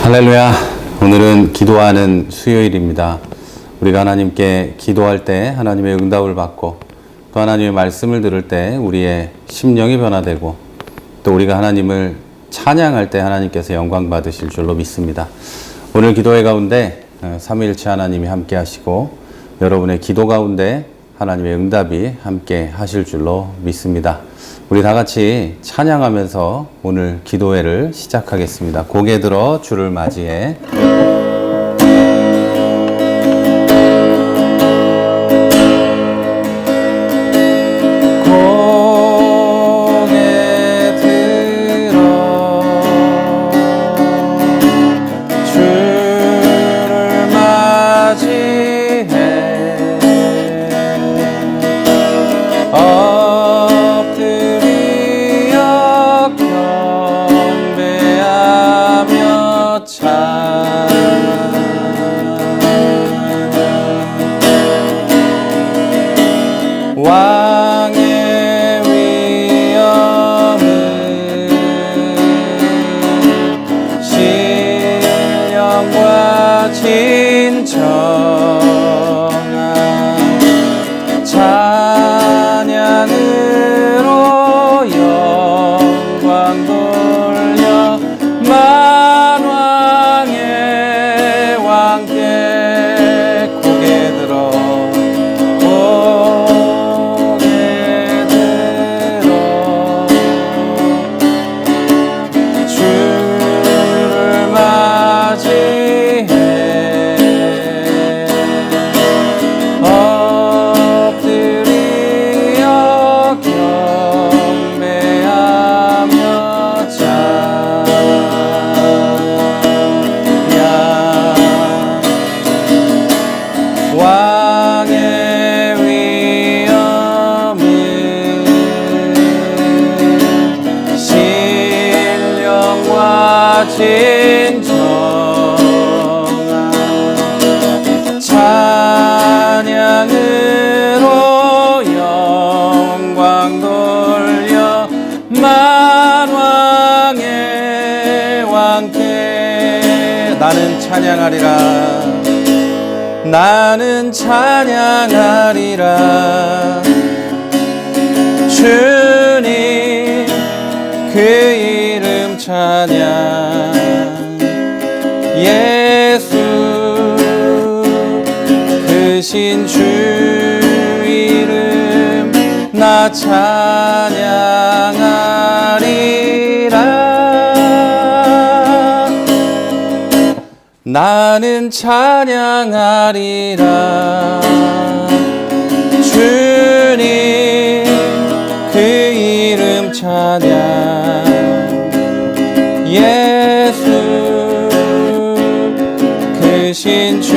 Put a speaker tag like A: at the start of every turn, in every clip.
A: 할렐루야. 오늘은 기도하는 수요일입니다. 우리가 하나님께 기도할 때 하나님의 응답을 받고 또 하나님의 말씀을 들을 때 우리의 심령이 변화되고 또 우리가 하나님을 찬양할 때 하나님께서 영광 받으실 줄로 믿습니다. 오늘 기도회 가운데 삼위일체 하나님이 함께 하시고 여러분의 기도 가운데 하나님의 응답이 함께 하실 줄로 믿습니다. 우리 다 같이 찬양하면서 오늘 기도회를 시작하겠습니다. 고개 들어 주를 맞이해. 왕의 위엄은 신령과 진정한 찬양으로 영광 돌려 만왕의 왕께 고개 들어 왕의 위엄은 신령과 진정한 찬양으로 영광 돌려 만왕의 왕께 나는 찬양하리라. 나는 찬양하리라. 주님 그 이름 찬양. 예수 크신 주 이름 나 찬양하리라. 나는 찬양하리라. 주님 그 이름 찬양. 예수 크신 주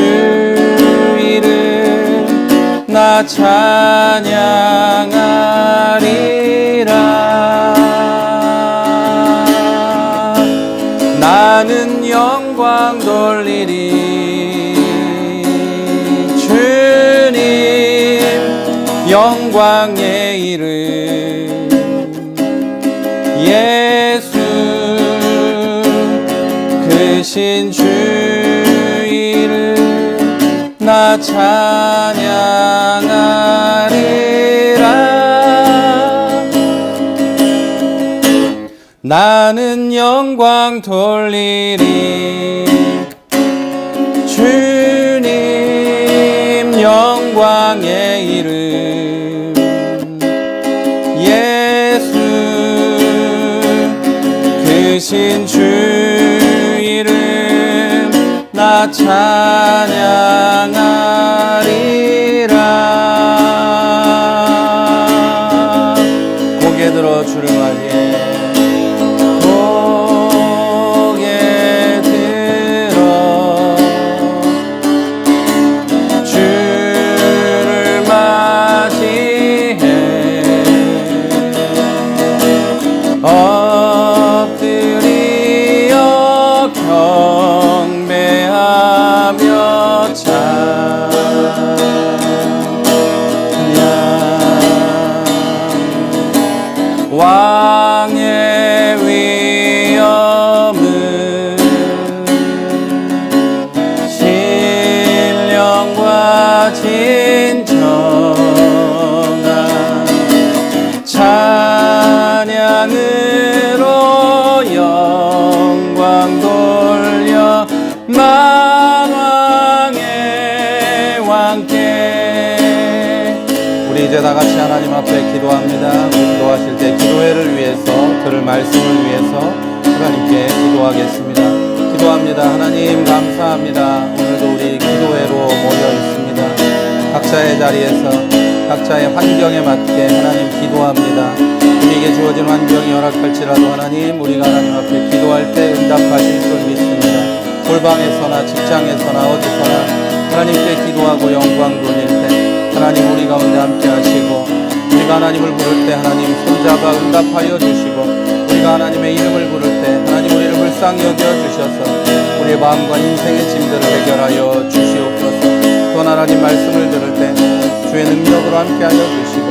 A: 이름 나 찬양하리라. 나는 영광 돌리리. 주님 영광의 이름. 예수 크신 주 이름 나 찬양하리라. 나는 영광 돌리리. 주님 영광의 이름. 예수 크신 주 이름 나 찬양하리라. 고개 들어 주를 맞이해. 엎드리어 경배하며 찬양하리라. 이제 다 같이 하나님 앞에 기도합니다. 기도하실 때 기도회를 위해서, 들을 말씀을 위해서 하나님께 기도하겠습니다. 기도합니다. 하나님 감사합니다. 오늘도 우리 기도회로 모여 있습니다. 각자의 자리에서 각자의 환경에 맞게 하나님 기도합니다. 우리에게 주어진 환경이 열악할지라도 하나님, 우리가 하나님 앞에 기도할 때 응답하실 줄 믿습니다. 골방에서나 직장에서나 어디서나 하나님께 기도하고 영광 돌릴 때 하나님 우리 가운데 함께 하시고, 우리가 하나님을 부를 때 하나님 손잡아 응답하여 주시고, 우리가 하나님의 이름을 부를 때 하나님 우리를 불쌍히 여겨 주셔서 우리의 마음과 인생의 짐들을 해결하여 주시옵소서. 또 하나님 말씀을 들을 때 주의 능력으로 함께 하여 주시고,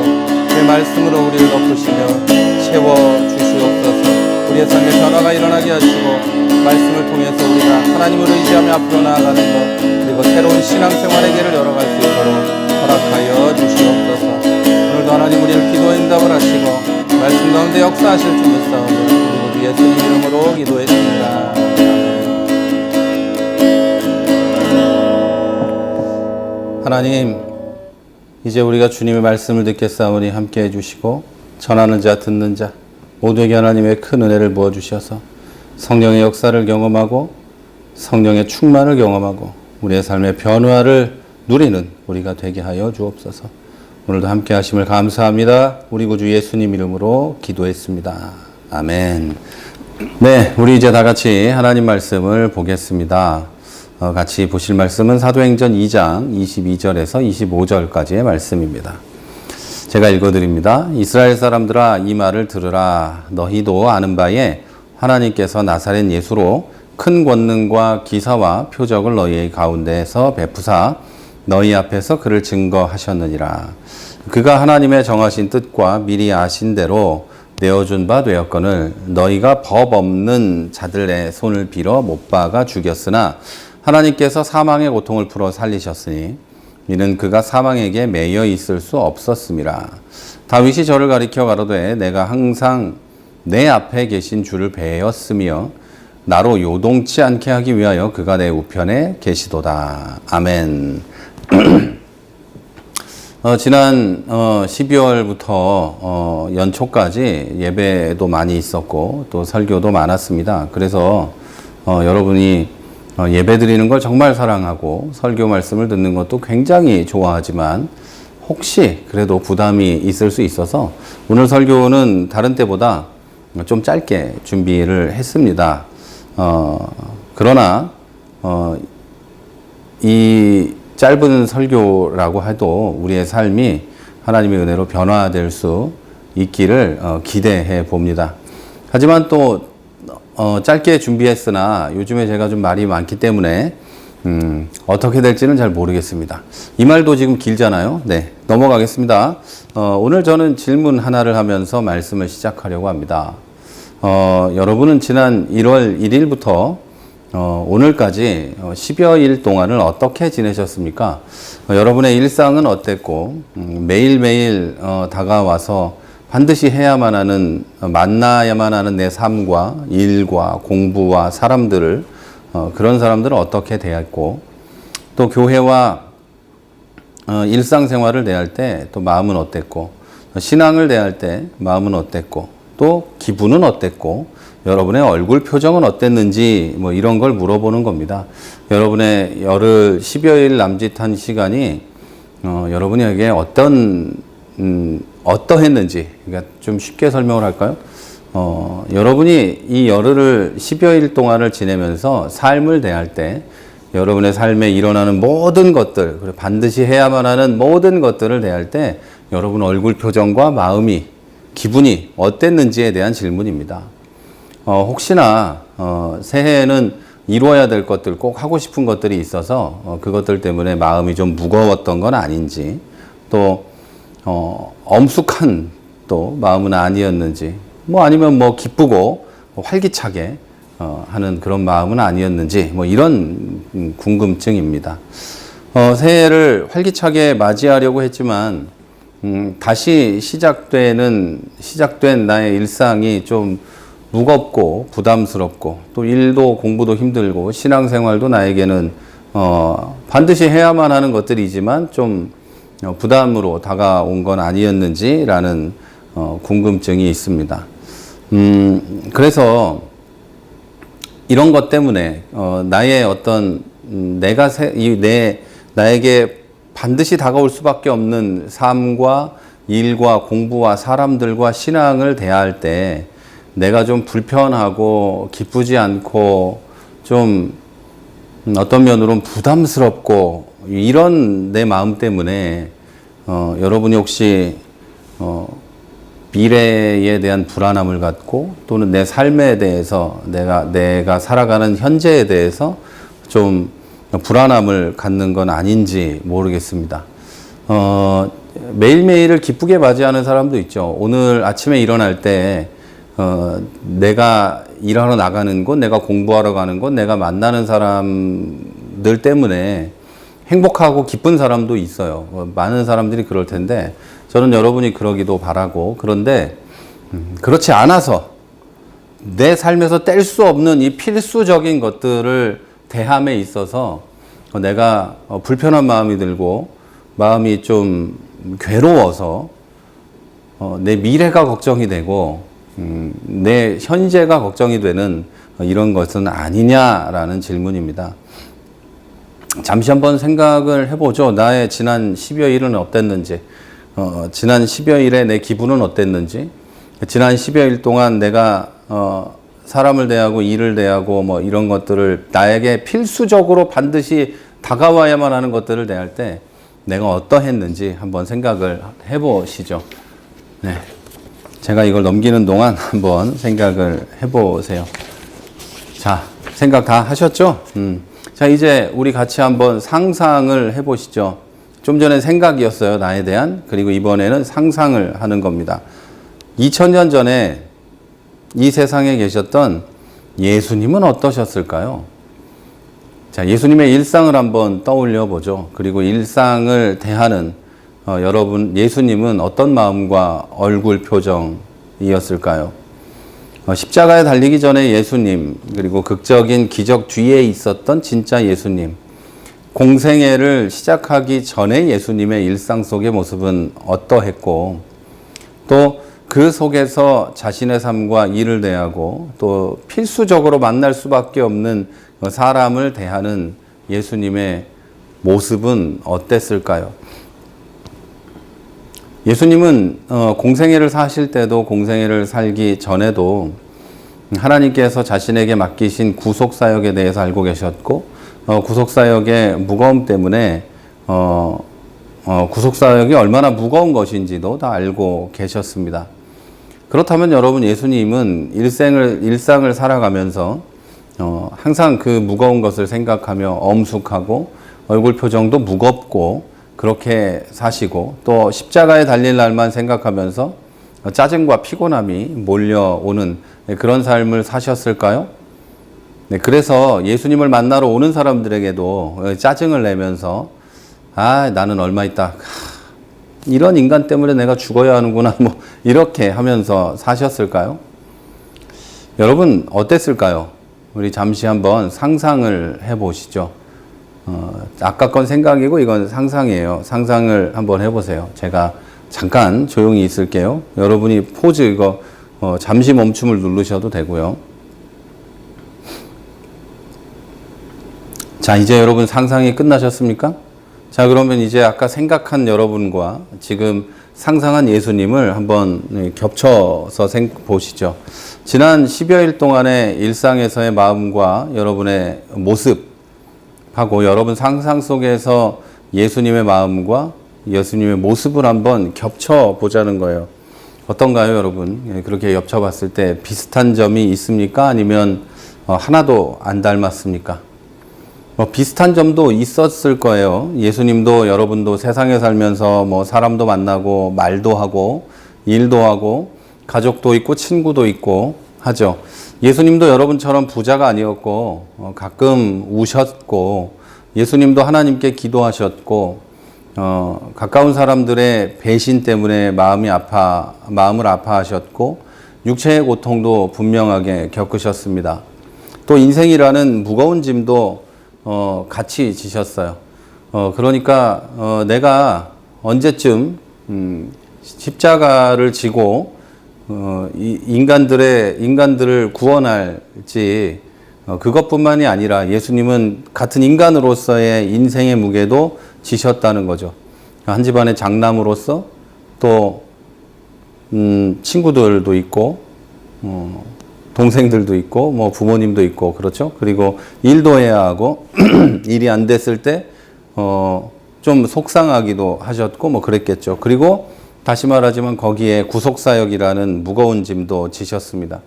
A: 주의 말씀으로 우리를 덮으시며 채워 주시옵소서. 우리의 삶에 변화가 일어나게 하시고, 말씀을 통해서 우리가 하나님을 의지하며 앞으로 나아가는 것, 그리고 새로운 신앙생활의 길을 열어갈 수 있도록 허락하여 주시옵소서. 오늘도 하나님 우리를 기도의 응답을 하시고 말씀 가운데 역사하실 줄 믿사오며 우리 모두 예수님 이름으로 기도했습니다. 하나님, 이제 우리가 주님의 말씀을 듣겠사오니 함께 해주시고, 전하는 자 듣는 자 모두에게 하나님의 큰 은혜를 부어주셔서 성령의 역사를 경험하고 성령의 충만을 경험하고 우리의 삶의 변화를 누리는 우리가 되게 하여 주옵소서. 오늘도 함께 하심을 감사합니다. 우리 구주 예수님 이름으로 기도했습니다. 아멘. 네, 우리 이제 다 같이 하나님 말씀을 보겠습니다. 같이 보실 말씀은 사도행전 2장 22절에서 25절까지의 말씀입니다. 제가 읽어드립니다. 이스라엘 사람들아, 이 말을 들으라. 너희도 아는 바에 하나님께서 나사렛 예수로 큰 권능과 기사와 표적을 너희 가운데에서 베푸사 너희 앞에서 그를 증거하셨느니라. 그가 하나님의 정하신 뜻과 미리 아신 대로 내어준 바 되었거늘 너희가 법 없는 자들의 손을 빌어 못 박아 죽였으나 하나님께서 사망의 고통을 풀어 살리셨으니 이는 그가 사망에게 매여 있을 수 없었음이라. 다윗이 저를 가리켜 가로되 내가 항상 내 앞에 계신 주를 배웠으며 나로 요동치 않게 하기 위하여 그가 내 우편에 계시도다. 아멘. 지난 12월부터 연초까지 예배도 많이 있었고 또 설교도 많았습니다. 그래서 여러분이 예배 드리는 걸 정말 사랑하고 설교 말씀을 듣는 것도 굉장히 좋아하지만 혹시 그래도 부담이 있을 수 있어서 오늘 설교는 다른 때보다 좀 짧게 준비를 했습니다. 그러나 이 짧은 설교라고 해도 우리의 삶이 하나님의 은혜로 변화될 수 있기를 기대해 봅니다. 하지만 또 짧게 준비했으나 요즘에 제가 좀 말이 많기 때문에 어떻게 될지는 잘 모르겠습니다. 이 말도 지금 길잖아요. 네, 넘어가겠습니다. 오늘 저는 질문 하나를 하면서 말씀을 시작하려고 합니다. 여러분은 지난 1월 1일부터 오늘까지 10여일 동안을 어떻게 지내셨습니까? 여러분의 일상은 어땠고 매일매일 다가와서 반드시 해야만 하는, 만나야만 하는 내 삶과 일과 공부와 사람들을 그런 사람들을 어떻게 대했고, 또 교회와 일상생활을 대할 때 또 마음은 어땠고, 신앙을 대할 때 마음은 어땠고, 또 기분은 어땠고, 여러분의 얼굴 표정은 어땠는지 뭐 이런 걸 물어보는 겁니다. 여러분의 열흘 10여일 남짓한 시간이 여러분에게 어떠했는지, 그러니까 좀 쉽게 설명을 할까요? 여러분이 이 열흘을 10여일 동안을 지내면서 삶을 대할 때 여러분의 삶에 일어나는 모든 것들, 그리고 반드시 해야만 하는 모든 것들을 대할 때 여러분 얼굴 표정과 마음이, 기분이 어땠는지에 대한 질문입니다. 혹시나 새해에는 이루어야 될 것들, 꼭 하고 싶은 것들이 있어서 그것들 때문에 마음이 좀 무거웠던 건 아닌지, 또 엄숙한 또 마음은 아니었는지, 뭐 아니면 뭐 기쁘고 활기차게 하는 그런 마음은 아니었는지, 뭐 이런 궁금증입니다. 새해를 활기차게 맞이하려고 했지만 다시 시작된 나의 일상이 좀 무겁고 부담스럽고, 또 일도 공부도 힘들고 신앙생활도 나에게는 반드시 해야만 하는 것들이지만 좀 부담으로 다가온 건 아니었는지라는 궁금증이 있습니다. 그래서 이런 것 때문에 나의 어떤 나에게 반드시 다가올 수밖에 없는 삶과 일과 공부와 사람들과 신앙을 대할 때 내가 좀 불편하고 기쁘지 않고 좀 어떤 면으로는 부담스럽고 이런 내 마음 때문에 여러분이 혹시 미래에 대한 불안함을 갖고 또는 내 삶에 대해서 내가 살아가는 현재에 대해서 좀 불안함을 갖는 건 아닌지 모르겠습니다. 매일매일을 기쁘게 맞이하는 사람도 있죠. 오늘 아침에 일어날 때 내가 일하러 나가는 곳, 내가 공부하러 가는 곳, 내가 만나는 사람들 때문에 행복하고 기쁜 사람도 있어요. 많은 사람들이 그럴 텐데 저는 여러분이 그러기도 바라고, 그런데 그렇지 않아서 내 삶에서 뗄 수 없는 이 필수적인 것들을 대함에 있어서 내가 불편한 마음이 들고 마음이 좀 괴로워서 내 미래가 걱정이 되고 내 현재가 걱정이 되는 이런 것은 아니냐라는 질문입니다. 잠시 한번 생각을 해보죠. 나의 지난 10여일은 어땠는지, 지난 10여일에 내 기분은 어땠는지, 지난 10여일 동안 내가 사람을 대하고 일을 대하고 뭐 이런 것들을 나에게 필수적으로 반드시 다가와야만 하는 것들을 대할 때 내가 어떠했는지 한번 생각을 해보시죠. 네. 제가 이걸 넘기는 동안 한번 생각을 해보세요. 자, 생각 다 하셨죠? 자, 이제 우리 같이 한번 상상을 해보시죠. 좀 전에 생각이었어요, 나에 대한. 그리고 이번에는 상상을 하는 겁니다. 2000년 전에 이 세상에 계셨던 예수님은 어떠셨을까요? 자, 예수님의 일상을 한번 떠올려 보죠. 그리고 일상을 대하는 여러분, 예수님은 어떤 마음과 얼굴 표정이었을까요? 십자가에 달리기 전에 예수님, 그리고 극적인 기적 뒤에 있었던 진짜 예수님, 공생애를 시작하기 전에 예수님의 일상 속의 모습은 어떠했고, 또 그 속에서 자신의 삶과 일을 대하고 또 필수적으로 만날 수밖에 없는 사람을 대하는 예수님의 모습은 어땠을까요? 예수님은 공생애를 사실 때도 공생애를 살기 전에도 하나님께서 자신에게 맡기신 구속사역에 대해서 알고 계셨고, 구속사역의 무거움 때문에 구속사역이 얼마나 무거운 것인지도 다 알고 계셨습니다. 그렇다면 여러분, 예수님은 일상을 살아가면서 항상 그 무거운 것을 생각하며 엄숙하고 얼굴 표정도 무겁고 그렇게 사시고, 또 십자가에 달릴 날만 생각하면서 짜증과 피곤함이 몰려오는 그런 삶을 사셨을까요? 네, 그래서 예수님을 만나러 오는 사람들에게도 짜증을 내면서 나는 얼마 있다, 이런 인간 때문에 내가 죽어야 하는구나, 뭐 이렇게 하면서 사셨을까요? 여러분, 어땠을까요? 우리 잠시 한번 상상을 해보시죠. 아까 건 생각이고 이건 상상이에요. 상상을 한번 해보세요. 제가 잠깐 조용히 있을게요. 여러분이 포즈 이거 잠시 멈춤을 누르셔도 되고요. 자, 이제 여러분 상상이 끝나셨습니까? 자, 그러면 이제 아까 생각한 여러분과 지금 상상한 예수님을 한번 겹쳐서 보시죠. 지난 10여일 동안의 일상에서의 마음과 여러분의 모습하고 여러분 상상 속에서 예수님의 마음과 예수님의 모습을 한번 겹쳐보자는 거예요. 어떤가요, 여러분? 그렇게 겹쳐봤을 때 비슷한 점이 있습니까? 아니면 하나도 안 닮았습니까? 비슷한 점도 있었을 거예요. 예수님도 여러분도 세상에 살면서 사람도 만나고 말도 하고 일도 하고 가족도 있고 친구도 있고 하죠. 예수님도 여러분처럼 부자가 아니었고 가끔 우셨고, 예수님도 하나님께 기도하셨고, 가까운 사람들의 배신 때문에 마음을 아파하셨고, 육체의 고통도 분명하게 겪으셨습니다. 또 인생이라는 무거운 짐도 같이 지셨어요. 그러니까 내가 언제쯤 십자가를 지고 인간들을 구원할지 그것뿐만이 아니라 예수님은 같은 인간으로서의 인생의 무게도 지셨다는 거죠. 한 집안의 장남으로서 또 친구들도 있고 동생들도 있고 뭐 부모님도 있고 그렇죠. 그리고 일도 해야 하고 일이 안 됐을 때 좀 속상하기도 하셨고 뭐 그랬겠죠. 그리고 다시 말하지만 거기에 구속사역이라는 무거운 짐도 지셨습니다.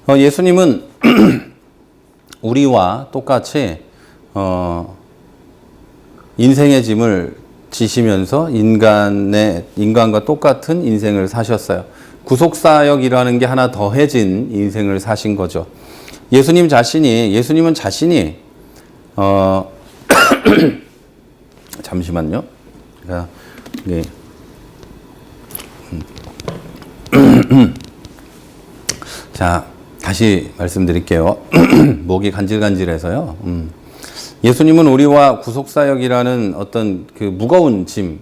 A: 예수님은 우리와 똑같이 인생의 짐을 지시면서 인간과 똑같은 인생을 사셨어요. 구속사역이라는 게 하나 더해진 인생을 사신 거죠. 예수님은 자신이 잠시만요. 네. 자, 다시 말씀드릴게요. 목이 간질간질해서요. 예수님은 우리와 구속사역이라는 어떤 그 무거운 짐,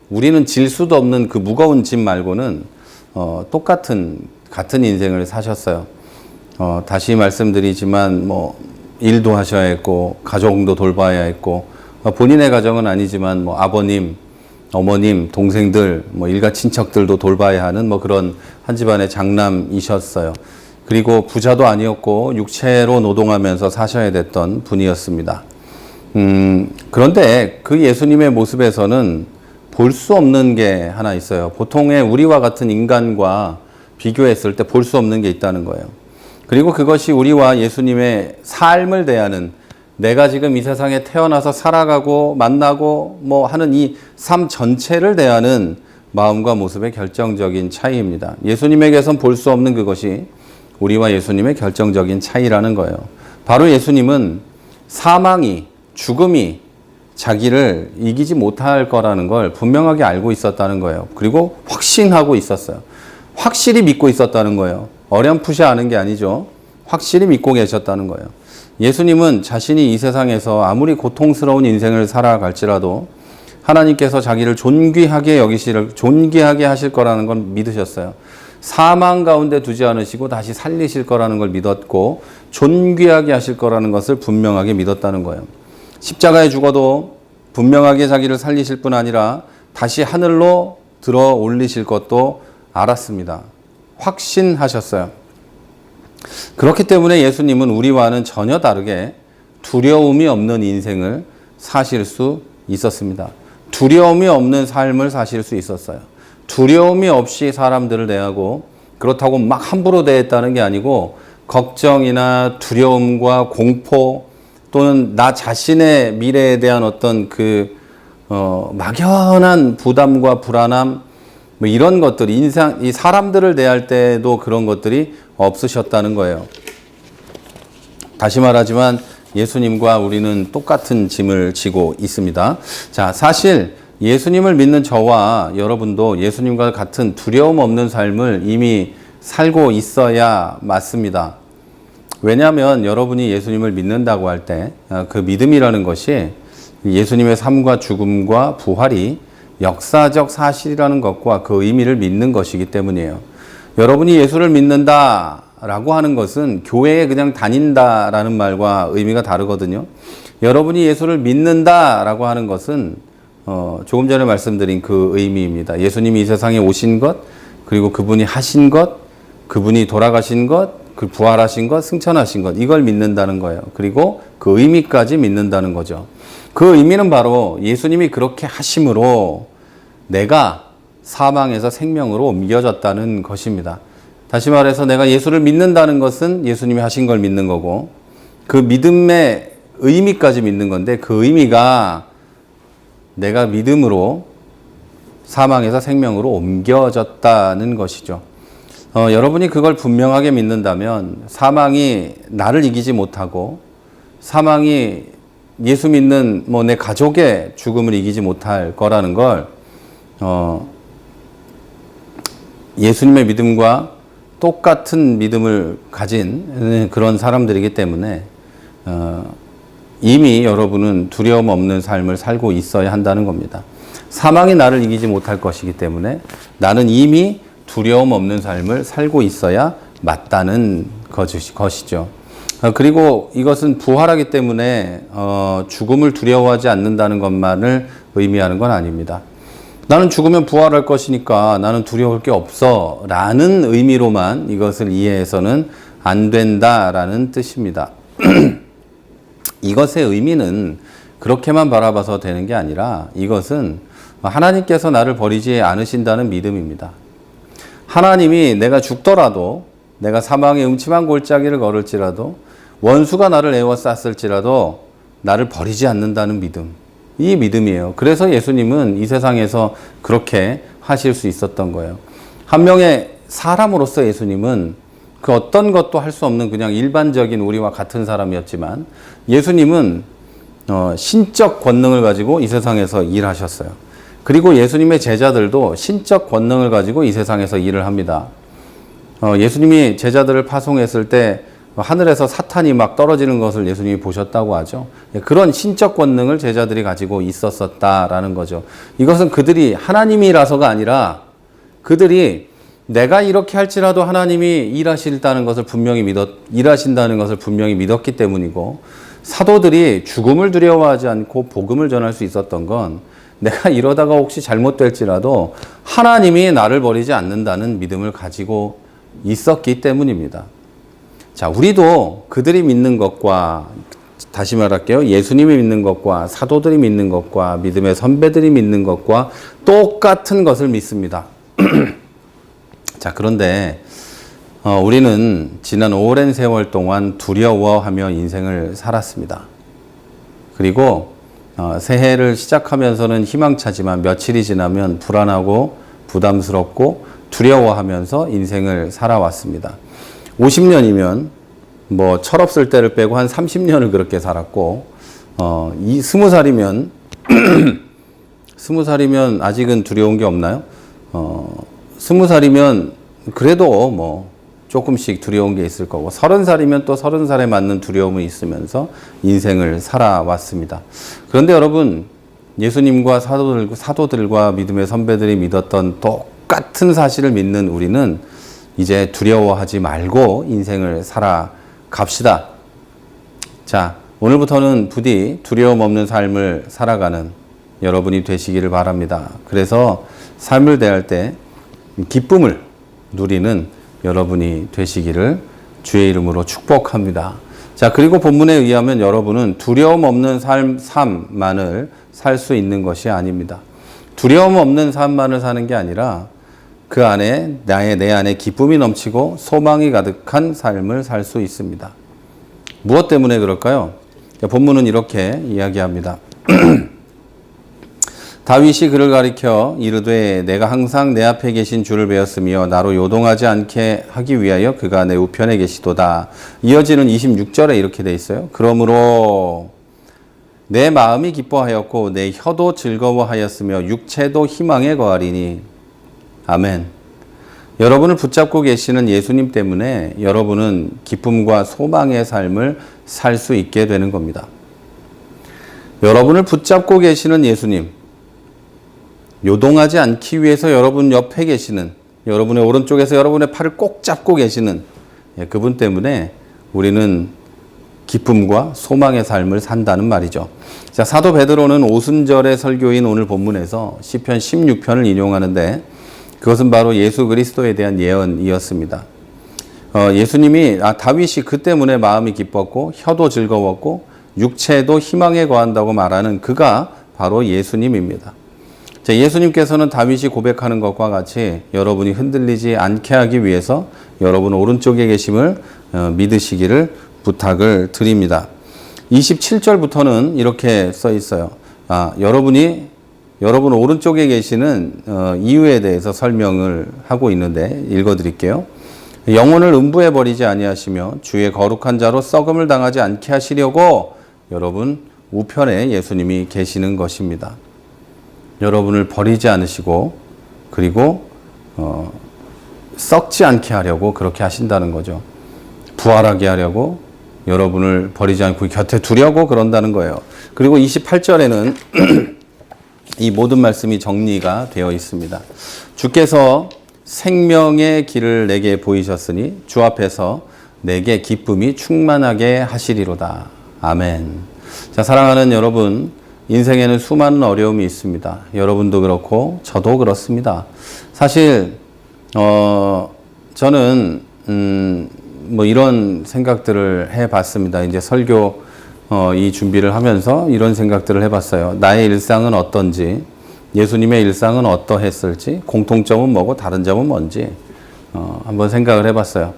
A: 우리는 질 수도 없는 그 무거운 짐 말고는 같은 인생을 사셨어요. 다시 말씀드리지만 뭐 일도 하셔야 했고 가정도 돌봐야 했고 본인의 가정은 아니지만 뭐 아버님, 어머님, 동생들, 뭐 일가 친척들도 돌봐야 하는 뭐 그런 한 집안의 장남이셨어요. 그리고 부자도 아니었고 육체로 노동하면서 사셔야 됐던 분이었습니다. 그런데 그 예수님의 모습에서는 볼 수 없는 게 하나 있어요. 보통의 우리와 같은 인간과 비교했을 때 볼 수 없는 게 있다는 거예요. 그리고 그것이 우리와 예수님의 삶을 대하는 내가 지금 이 세상에 태어나서 살아가고 만나고 뭐 하는 이 삶 전체를 대하는 마음과 모습의 결정적인 차이입니다. 예수님에게선 볼 수 없는 그것이 우리와 예수님의 결정적인 차이라는 거예요. 바로 예수님은 죽음이 자기를 이기지 못할 거라는 걸 분명하게 알고 있었다는 거예요. 그리고 확신하고 있었어요. 확실히 믿고 있었다는 거예요. 어렴풋이 아는 게 아니죠. 확실히 믿고 계셨다는 거예요. 예수님은 자신이 이 세상에서 아무리 고통스러운 인생을 살아갈지라도 하나님께서 자기를 존귀하게 하실 거라는 걸 믿으셨어요. 사망 가운데 두지 않으시고 다시 살리실 거라는 걸 믿었고 존귀하게 하실 거라는 것을 분명하게 믿었다는 거예요. 십자가에 죽어도 분명하게 자기를 살리실 뿐 아니라 다시 하늘로 들어 올리실 것도 알았습니다. 확신하셨어요. 그렇기 때문에 예수님은 우리와는 전혀 다르게 두려움이 없는 인생을 사실 수 있었습니다. 두려움이 없는 삶을 사실 수 있었어요. 두려움이 없이 사람들을 대하고 그렇다고 막 함부로 대했다는 게 아니고 걱정이나 두려움과 공포 또는 나 자신의 미래에 대한 어떤 막연한 부담과 불안함 뭐 이런 것들이 이 사람들을 대할 때도 그런 것들이 없으셨다는 거예요. 다시 말하지만 예수님과 우리는 똑같은 짐을 지고 있습니다. 자, 사실 예수님을 믿는 저와 여러분도 예수님과 같은 두려움 없는 삶을 이미 살고 있어야 맞습니다. 왜냐하면 여러분이 예수님을 믿는다고 할 때 그 믿음이라는 것이 예수님의 삶과 죽음과 부활이 역사적 사실이라는 것과 그 의미를 믿는 것이기 때문이에요. 여러분이 예수를 믿는다라고 하는 것은 교회에 그냥 다닌다라는 말과 의미가 다르거든요. 여러분이 예수를 믿는다라고 하는 것은 조금 전에 말씀드린 그 의미입니다. 예수님이 이 세상에 오신 것, 그리고 그분이 하신 것, 그분이 돌아가신 것, 그 부활하신 것, 승천하신 것, 이걸 믿는다는 거예요. 그리고 그 의미까지 믿는다는 거죠. 그 의미는 바로 예수님이 그렇게 하심으로 내가 사망에서 생명으로 옮겨졌다는 것입니다. 다시 말해서 내가 예수를 믿는다는 것은 예수님이 하신 걸 믿는 거고 그 믿음의 의미까지 믿는 건데 그 의미가 내가 믿음으로 사망에서 생명으로 옮겨졌다는 것이죠. 여러분이 그걸 분명하게 믿는다면 사망이 나를 이기지 못하고 사망이 예수 믿는 내 가족의 죽음을 이기지 못할 거라는 걸 예수님의 믿음과 똑같은 믿음을 가진 그런 사람들이기 때문에 이미 여러분은 두려움 없는 삶을 살고 있어야 한다는 겁니다. 사망이 나를 이기지 못할 것이기 때문에 나는 이미 두려움 없는 삶을 살고 있어야 맞다는 것이죠. 그리고 이것은 부활하기 때문에 죽음을 두려워하지 않는다는 것만을 의미하는 건 아닙니다. 나는 죽으면 부활할 것이니까 나는 두려울 게 없어 라는 의미로만 이것을 이해해서는 안 된다라는 뜻입니다. 이것의 의미는 그렇게만 바라봐서 되는 게 아니라 이것은 하나님께서 나를 버리지 않으신다는 믿음입니다. 하나님이 내가 죽더라도 내가 사망의 음침한 골짜기를 걸을지라도 원수가 나를 에워쌌을지라도 나를 버리지 않는다는 믿음. 이 믿음이에요. 그래서 예수님은 이 세상에서 그렇게 하실 수 있었던 거예요. 한 명의 사람으로서 예수님은 그 어떤 것도 할 수 없는 그냥 일반적인 우리와 같은 사람이었지만 예수님은 신적 권능을 가지고 이 세상에서 일하셨어요. 그리고 예수님의 제자들도 신적 권능을 가지고 이 세상에서 일을 합니다. 예수님이 제자들을 파송했을 때 하늘에서 사탄이 막 떨어지는 것을 예수님이 보셨다고 하죠. 그런 신적 권능을 제자들이 가지고 있었다라는 거죠. 이것은 그들이 하나님이라서가 아니라 그들이 내가 이렇게 할지라도 하나님이 일하신다는 것을 분명히 믿었기 때문이고, 사도들이 죽음을 두려워하지 않고 복음을 전할 수 있었던 건 내가 이러다가 혹시 잘못될지라도 하나님이 나를 버리지 않는다는 믿음을 가지고 있었기 때문입니다. 자, 우리도 그들이 믿는 것과, 다시 말할게요. 예수님이 믿는 것과 사도들이 믿는 것과 믿음의 선배들이 믿는 것과 똑같은 것을 믿습니다. 자, 그런데 우리는 지난 오랜 세월 동안 두려워하며 인생을 살았습니다. 그리고 새해를 시작하면서는 희망차지만 며칠이 지나면 불안하고 부담스럽고 두려워하면서 인생을 살아왔습니다. 50년이면 뭐 철없을 때를 빼고 한 30년을 그렇게 살았고, 20살이면 20살이면 아직은 두려운 게 없나요? 20살이면 그래도 뭐 조금씩 두려운 게 있을 거고, 30살이면 또 30살에 맞는 두려움이 있으면서 인생을 살아왔습니다. 그런데 여러분, 예수님과 사도들과 믿음의 선배들이 믿었던 똑같은 사실을 믿는 우리는 이제 두려워하지 말고 인생을 살아갑시다. 자, 오늘부터는 부디 두려움 없는 삶을 살아가는 여러분이 되시기를 바랍니다. 그래서 삶을 대할 때 기쁨을 누리는 여러분이 되시기를 주의 이름으로 축복합니다. 자, 그리고 본문에 의하면 여러분은 두려움 없는 삶만을 살 수 있는 것이 아닙니다. 두려움 없는 삶만을 사는 게 아니라 그 안에 내 안에 기쁨이 넘치고 소망이 가득한 삶을 살 수 있습니다. 무엇 때문에 그럴까요? 본문은 이렇게 이야기합니다. 다윗이 그를 가리켜 이르되 내가 항상 내 앞에 계신 주를 배웠으며 나로 요동하지 않게 하기 위하여 그가 내 우편에 계시도다. 이어지는 26절에 이렇게 돼 있어요. 그러므로 내 마음이 기뻐하였고 내 혀도 즐거워하였으며 육체도 희망에 거하리니. 아멘. 여러분을 붙잡고 계시는 예수님 때문에 여러분은 기쁨과 소망의 삶을 살 수 있게 되는 겁니다. 여러분을 붙잡고 계시는 예수님, 요동하지 않기 위해서 여러분 옆에 계시는, 여러분의 오른쪽에서 여러분의 팔을 꼭 잡고 계시는 그분 때문에 우리는 기쁨과 소망의 삶을 산다는 말이죠. 자, 사도 베드로는 오순절의 설교인 오늘 본문에서 시편 16편을 인용하는데 그것은 바로 예수 그리스도에 대한 예언이었습니다. 다윗이 그 때문에 마음이 기뻤고 혀도 즐거웠고 육체도 희망에 거한다고 말하는 그가 바로 예수님입니다. 자, 예수님께서는 다윗이 고백하는 것과 같이 여러분이 흔들리지 않게 하기 위해서 여러분 오른쪽에 계심을 믿으시기를 부탁을 드립니다. 27절부터는 이렇게 써 있어요. 여러분 오른쪽에 계시는 이유에 대해서 설명을 하고 있는데 읽어드릴게요. 영혼을 음부에 버리지 아니하시며 주의 거룩한 자로 썩음을 당하지 않게 하시려고 여러분 우편에 예수님이 계시는 것입니다. 여러분을 버리지 않으시고 그리고 썩지 않게 하려고 그렇게 하신다는 거죠. 부활하게 하려고 여러분을 버리지 않고 곁에 두려고 그런다는 거예요. 그리고 28절에는 이 모든 말씀이 정리가 되어 있습니다. 주께서 생명의 길을 내게 보이셨으니 주 앞에서 내게 기쁨이 충만하게 하시리로다. 아멘. 자, 사랑하는 여러분, 인생에는 수많은 어려움이 있습니다. 여러분도 그렇고 저도 그렇습니다. 사실 저는 뭐 이런 생각들을 해봤습니다. 이제 설교 이 준비를 하면서 이런 생각들을 해봤어요. 나의 일상은 어떤지, 예수님의 일상은 어떠했을지, 공통점은 뭐고 다른 점은 뭔지 한번 생각을 해봤어요.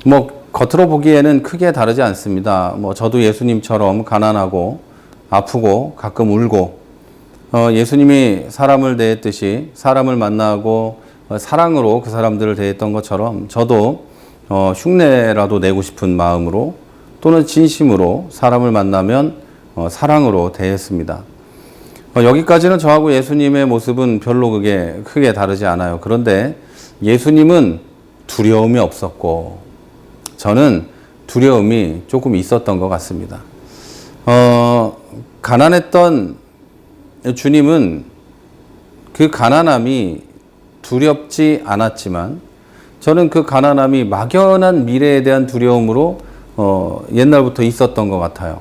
A: 뭐 겉으로 보기에는 크게 다르지 않습니다. 뭐 저도 예수님처럼 가난하고 아프고 가끔 울고 예수님이 사람을 대했듯이 사람을 만나고 사랑으로 그 사람들을 대했던 것처럼 저도 흉내라도 내고 싶은 마음으로 또는 진심으로 사람을 만나면 사랑으로 대했습니다. 여기까지는 저하고 예수님의 모습은 별로 그게 크게 다르지 않아요. 그런데 예수님은 두려움이 없었고 저는 두려움이 조금 있었던 것 같습니다. 가난했던 주님은 그 가난함이 두렵지 않았지만 저는 그 가난함이 막연한 미래에 대한 두려움으로 옛날부터 있었던 것 같아요.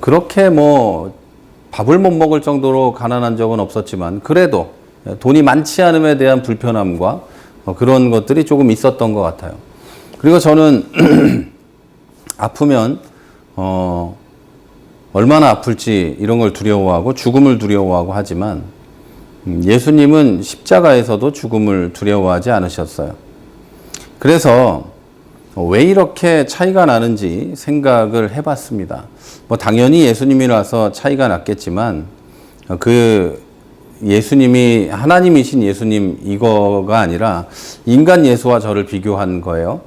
A: 그렇게 뭐 밥을 못 먹을 정도로 가난한 적은 없었지만 그래도 돈이 많지 않음에 대한 불편함과 그런 것들이 조금 있었던 것 같아요. 그리고 저는 아프면 얼마나 아플지 이런 걸 두려워하고 죽음을 두려워하고 하지만 예수님은 십자가에서도 죽음을 두려워하지 않으셨어요. 그래서 왜 이렇게 차이가 나는지 생각을 해봤습니다. 뭐 당연히 예수님이라서 차이가 났겠지만 그 예수님이 하나님이신 예수님 이거가 아니라 인간 예수와 저를 비교한 거예요.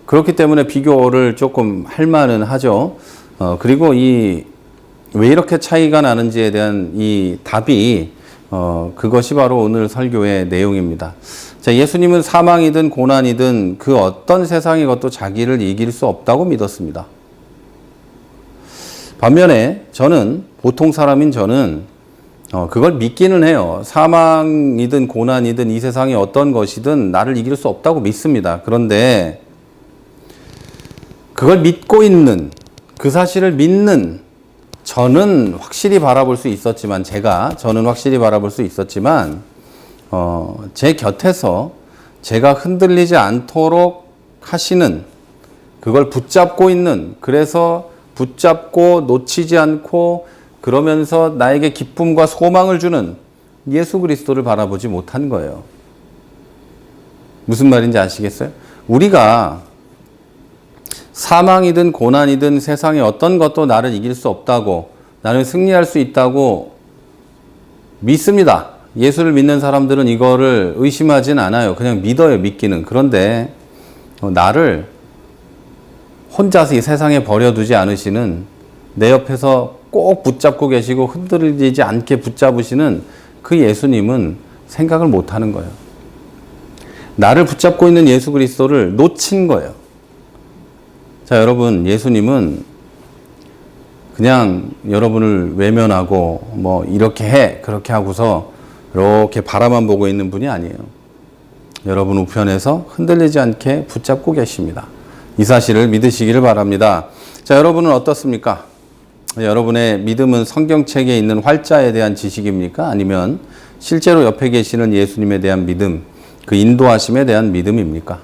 A: 그렇기 때문에 비교를 조금 할 만은 하죠. 그리고 왜 이렇게 차이가 나는지에 대한 이 답이 그것이 바로 오늘 설교의 내용입니다. 자, 예수님은 사망이든 고난이든 그 어떤 세상의 것도 자기를 이길 수 없다고 믿었습니다. 반면에 저는 보통 사람인 저는 그걸 믿기는 해요. 사망이든 고난이든 이 세상의 어떤 것이든 나를 이길 수 없다고 믿습니다. 그런데 그걸 믿고 있는 그 사실을 믿는 저는 확실히 바라볼 수 있었지만 저는 확실히 바라볼 수 있었지만 제 곁에서 제가 흔들리지 않도록 하시는 그걸 붙잡고 있는 그래서 붙잡고 놓치지 않고 그러면서 나에게 기쁨과 소망을 주는 예수 그리스도를 바라보지 못한 거예요. 무슨 말인지 아시겠어요? 우리가 사망이든 고난이든 세상의 어떤 것도 나를 이길 수 없다고 나는 승리할 수 있다고 믿습니다. 예수를 믿는 사람들은 이거를 의심하진 않아요. 그냥 믿어요. 믿기는. 그런데 나를 혼자서 이 세상에 버려두지 않으시는 내 옆에서 꼭 붙잡고 계시고 흔들리지 않게 붙잡으시는 그 예수님은 생각을 못하는 거예요. 나를 붙잡고 있는 예수 그리스도를 놓친 거예요. 자, 여러분, 예수님은 그냥 여러분을 외면하고 뭐 이렇게 해 그렇게 하고서 이렇게 바라만 보고 있는 분이 아니에요. 여러분 우편에서 흔들리지 않게 붙잡고 계십니다. 이 사실을 믿으시기를 바랍니다. 자, 여러분은 어떻습니까? 여러분의 믿음은 성경책에 있는 활자에 대한 지식입니까? 아니면 실제로 옆에 계시는 예수님에 대한 믿음, 그 인도하심에 대한 믿음입니까?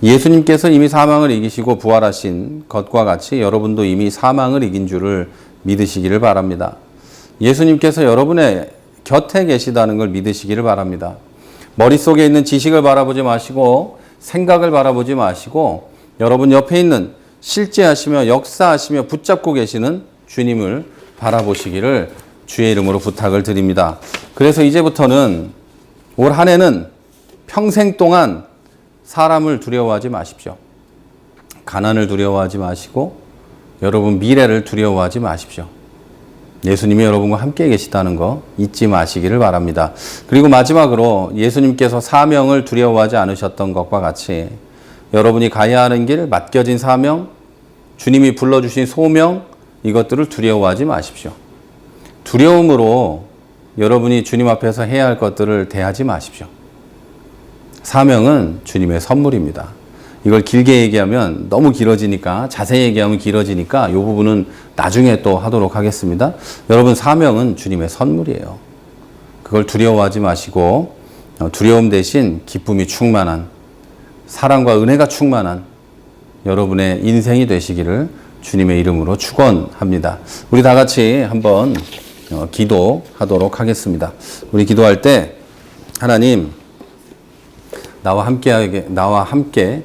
A: 예수님께서 이미 사망을 이기시고 부활하신 것과 같이 여러분도 이미 사망을 이긴 줄을 믿으시기를 바랍니다. 예수님께서 여러분의 곁에 계시다는 걸 믿으시기를 바랍니다. 머릿속에 있는 지식을 바라보지 마시고 생각을 바라보지 마시고 여러분 옆에 있는 실제하시며 역사하시며 붙잡고 계시는 주님을 바라보시기를 주의 이름으로 부탁을 드립니다. 그래서 이제부터는 올 한 해는 평생 동안 사람을 두려워하지 마십시오. 가난을 두려워하지 마시고 여러분 미래를 두려워하지 마십시오. 예수님이 여러분과 함께 계시다는 거 잊지 마시기를 바랍니다. 그리고 마지막으로 예수님께서 사명을 두려워하지 않으셨던 것과 같이 여러분이 가야 하는 길, 맡겨진 사명, 주님이 불러주신 소명 이것들을 두려워하지 마십시오. 두려움으로 여러분이 주님 앞에서 해야 할 것들을 대하지 마십시오. 사명은 주님의 선물입니다. 이걸 길게 얘기하면 너무 길어지니까, 자세히 얘기하면 길어지니까 이 부분은 나중에 또 하도록 하겠습니다. 여러분, 사명은 주님의 선물이에요. 그걸 두려워하지 마시고 두려움 대신 기쁨이 충만한, 사랑과 은혜가 충만한 여러분의 인생이 되시기를 주님의 이름으로 축원합니다. 우리 다 같이 한번 기도하도록 하겠습니다. 우리 기도할 때 하나님, 나와 함께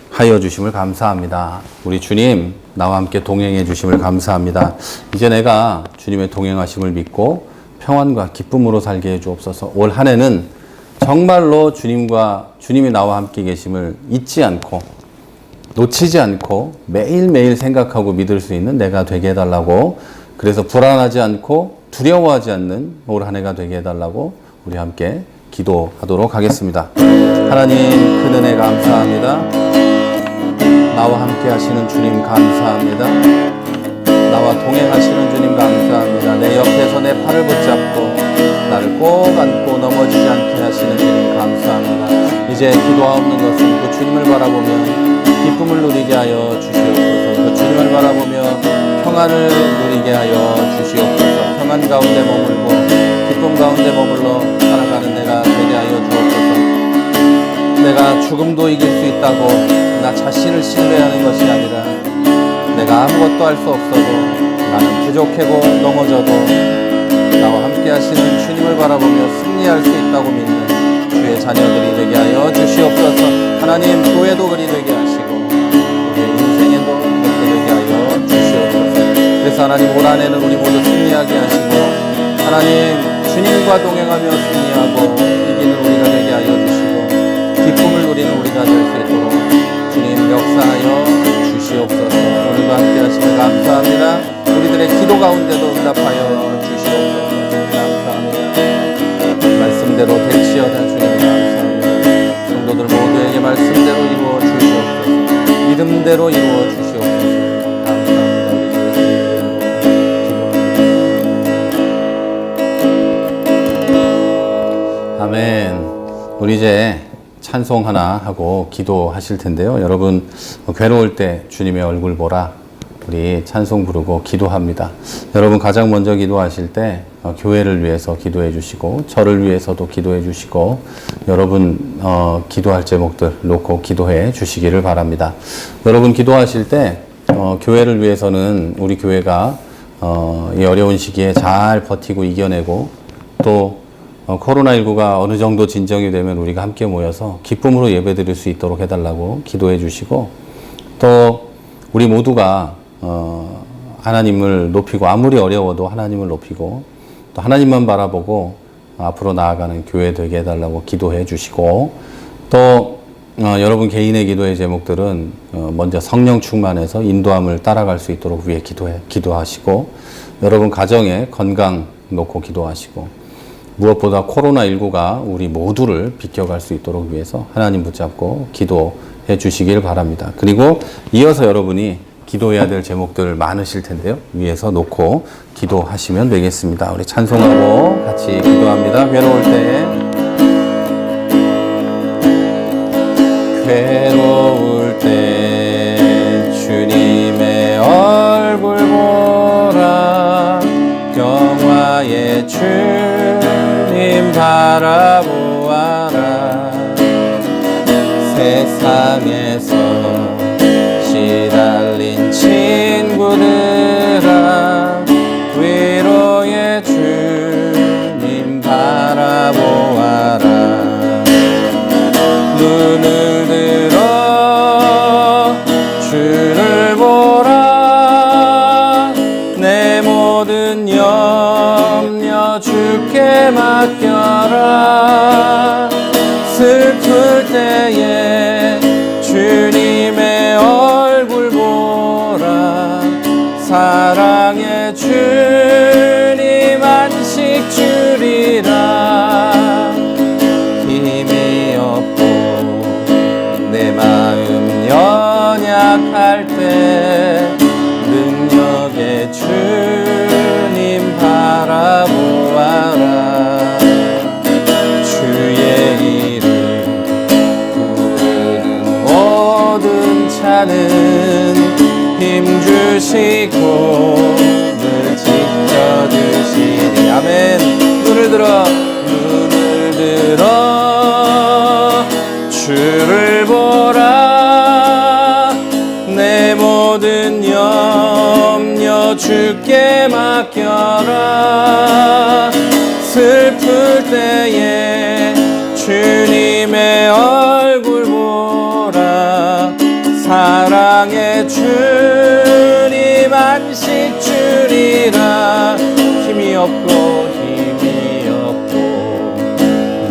A: 하여 주심을 감사합니다. 우리 주님, 나와 함께 동행해 주심을 감사합니다. 이제 내가 주님의 동행하심을 믿고 평안과 기쁨으로 살게 해 주옵소서. 올 한 해는 정말로 주님이 나와 함께 계심을 잊지 않고 놓치지 않고 매일매일 생각하고 믿을 수 있는 내가 되게 해달라고, 그래서 불안하지 않고 두려워하지 않는 올 한 해가 되게 해달라고 우리 함께 기도하도록 하겠습니다. 하나님, 큰 은혜 감사합니다. 나와 함께 하시는 주님 감사합니다. 나와 동행하시는 주님 감사합니다. 내 옆에서 내 팔을 붙잡고 나를 꼭 안고 넘어지지 않게 하시는 주님 감사합니다. 이제 기도하옵는 것은 그 주님을 바라보며 기쁨을 누리게 하여 주시옵소서. 그 주님을 바라보며 평안을 누리게 하여 주시옵소서. 평안 가운데 머물고 기쁨 가운데 머물러 살아가는 내가 되게 하여 주옵소서. 내가 죽음도 이길 수 있다고 나 자신을 신뢰하는 것이 아니라, 내가 아무것도 할 수 없어도, 나는 부족하고 넘어져도 나와 함께 하시는 주님을 바라보며 승리할 수 있다고 믿는 주의 자녀들이 되게 하여 주시옵소서. 하나님, 교회도 그리 되게 하시고 우리의 인생에도 그렇게 되게 하여 주시옵소서. 그래서 하나님, 올 한 해는 우리 모두 승리하게 하시고, 하나님, 주님과 동행하며 승리하고 이기는 우리가 되게 하여 주시고 기쁨을 누리는 우리가 될 수 있도록 주님 역사하여 주시옵소서. 오늘도 함께 하시며 감사합니다. 우리들의 기도 가운데도 응답하여 주시옵소서. 주님 감사합니다. 말씀대로 될지어다. 주님 감사합니다. 성도들 모두에게 말씀대로 이루어 주시옵소서. 믿음대로 이루어 주시옵소서. 감사합니다. 아멘. 우리 이제 찬송 하나 하고 기도하실 텐데요. 여러분, 괴로울 때 주님의 얼굴 보라, 우리 찬송 부르고 기도합니다. 여러분, 가장 먼저 기도하실 때 교회를 위해서 기도해 주시고 저를 위해서도 기도해 주시고 여러분 기도할 제목들 놓고 기도해 주시기를 바랍니다. 여러분, 기도하실 때 교회를 위해서는 우리 교회가 이 어려운 시기에 잘 버티고 이겨내고, 또 코로나19가 어느 정도 진정이 되면 우리가 함께 모여서 기쁨으로 예배드릴 수 있도록 해달라고 기도해 주시고, 또 우리 모두가 하나님을 높이고, 아무리 어려워도 하나님을 높이고 또 하나님만 바라보고 앞으로 나아가는 교회 되게 해달라고 기도해 주시고, 또 여러분 개인의 기도의 제목들은 먼저 성령 충만해서 인도함을 따라갈 수 있도록 위해 기도하시고, 여러분 가정의 건강 놓고 기도하시고, 무엇보다 코로나19가 우리 모두를 비켜갈 수 있도록 위해서 하나님 붙잡고 기도해 주시길 바랍니다. 그리고 이어서 여러분이 기도해야 될 제목들 많으실 텐데요. 위에서 놓고 기도하시면 되겠습니다. 우리 찬송하고 같이 기도합니다. 괴로울 때, 괴로울 때 주님의 얼굴 보라, 영화의 주님 바라보아라. 세상에서 시달린 친구들아, 위로의 주님 바라보아라. 눈을 들어 주를 보라. 내 모든 염려 주께 맡겨라. 슬플 때에 주님의 얼굴 보라. 사랑의 주님 안식 주리라. 힘이 없고 내 마음 연약할 때 능력의 주님 바라보아라. 주시고 늘 지켜주시니. 아멘. 눈을 들어 주를 보라. 내 모든 염려 주께 맡겨라. 슬플 때에 주님의 얼굴 보라. 사랑의 주님 안식 주리라. 힘이 없고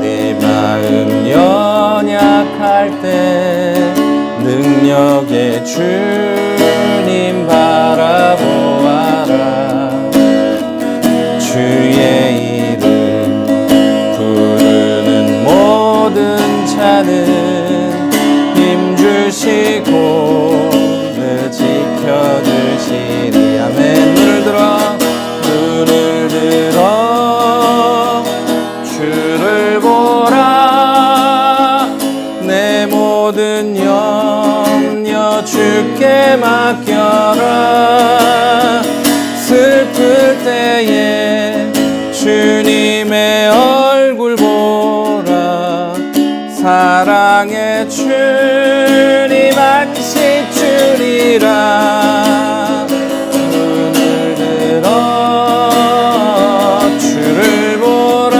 A: 내 마음 연약할 때 능력의 주님 바라보아라. 주의 이름 부르는 모든 자는 힘 주시고 늘 지켜주시리. 아멘. 눈을 들어 주를 보라. 내 모든 염려 주께 맡겨라. 슬플 때에 주님의 얼굴 보라. 사랑의 주님 안식 주리라. 눈을 들어 주를 보라.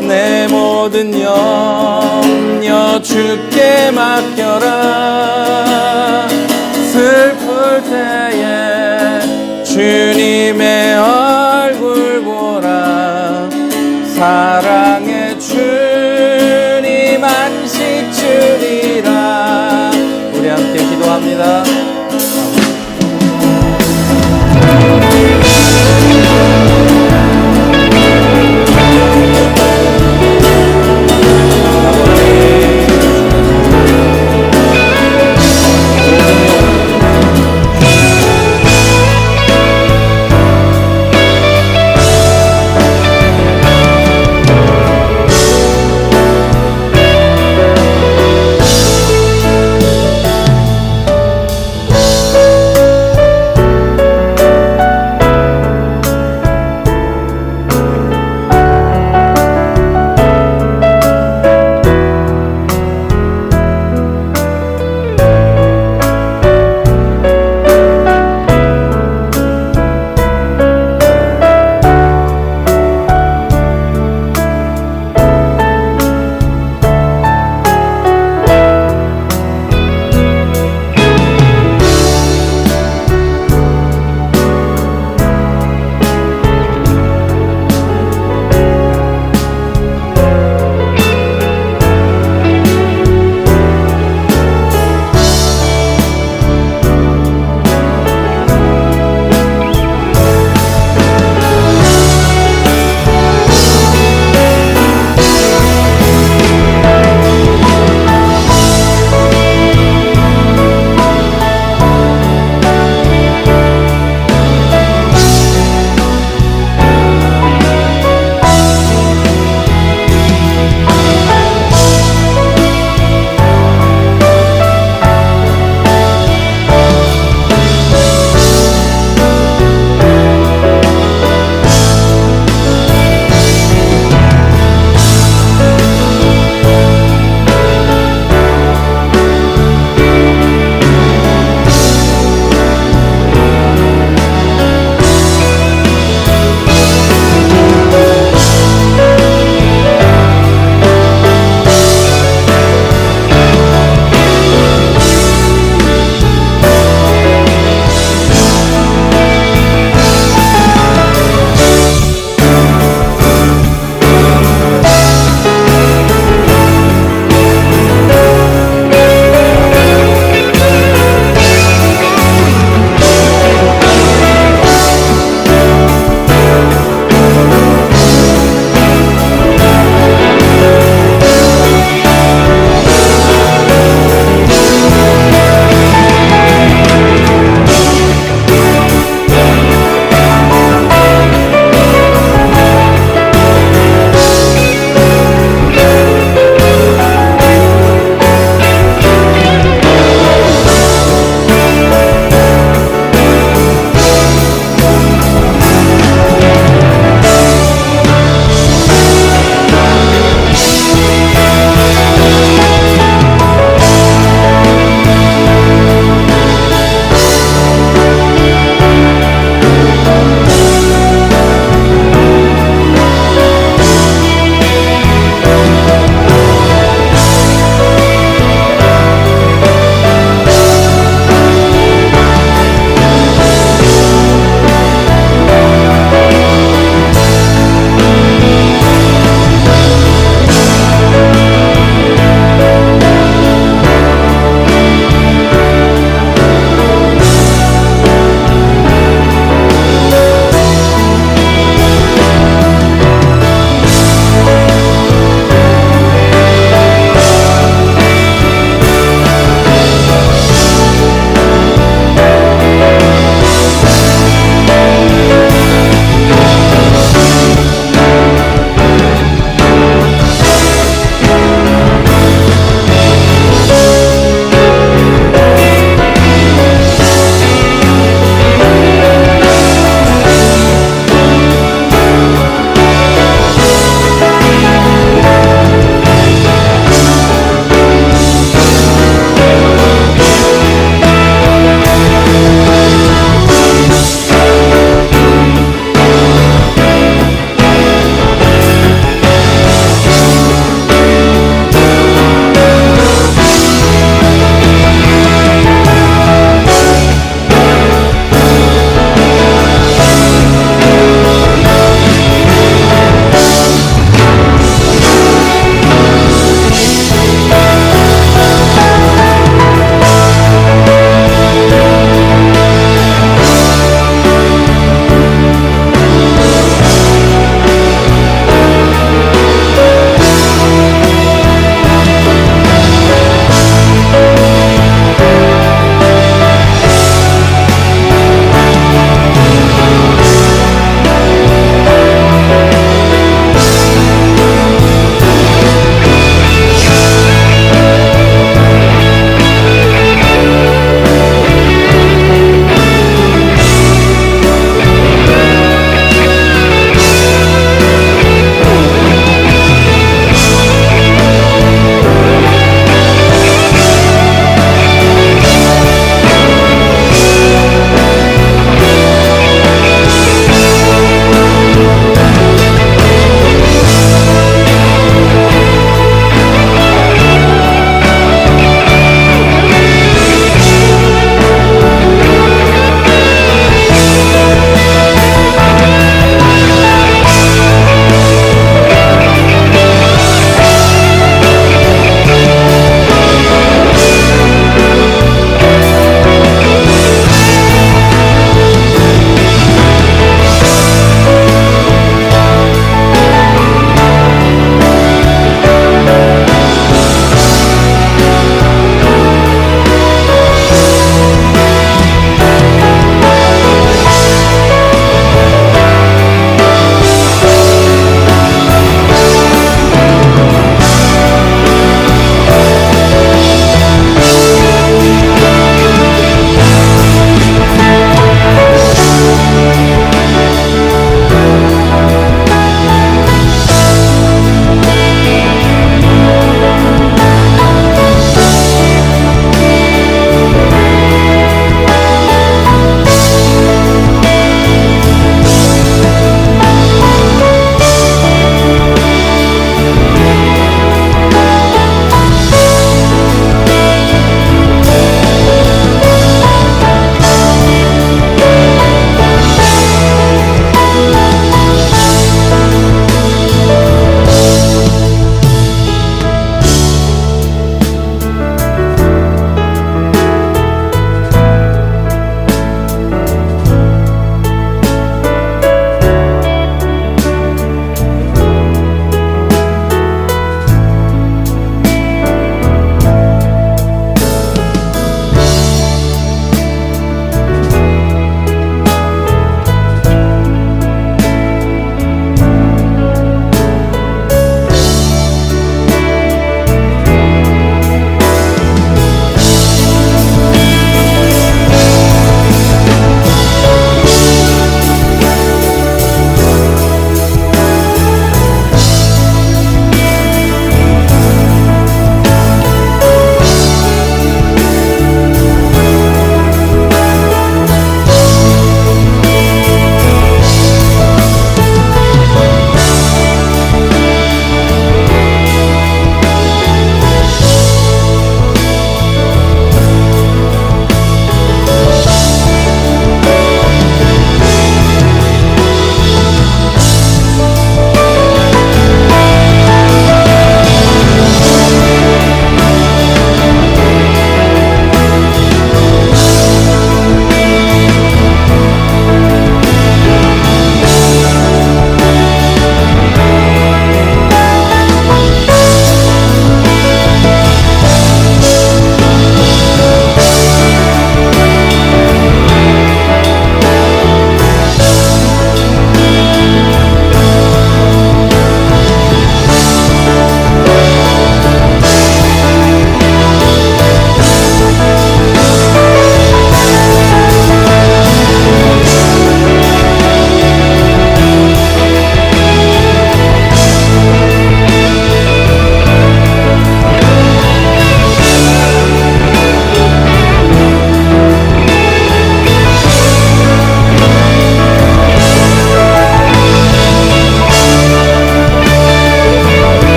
A: 내 모든 염려 주께 맡겨라. 슬플 때에 주님의 얼굴 보라. 사랑의 주님 안식 주리라. 우리 함께 기도합니다.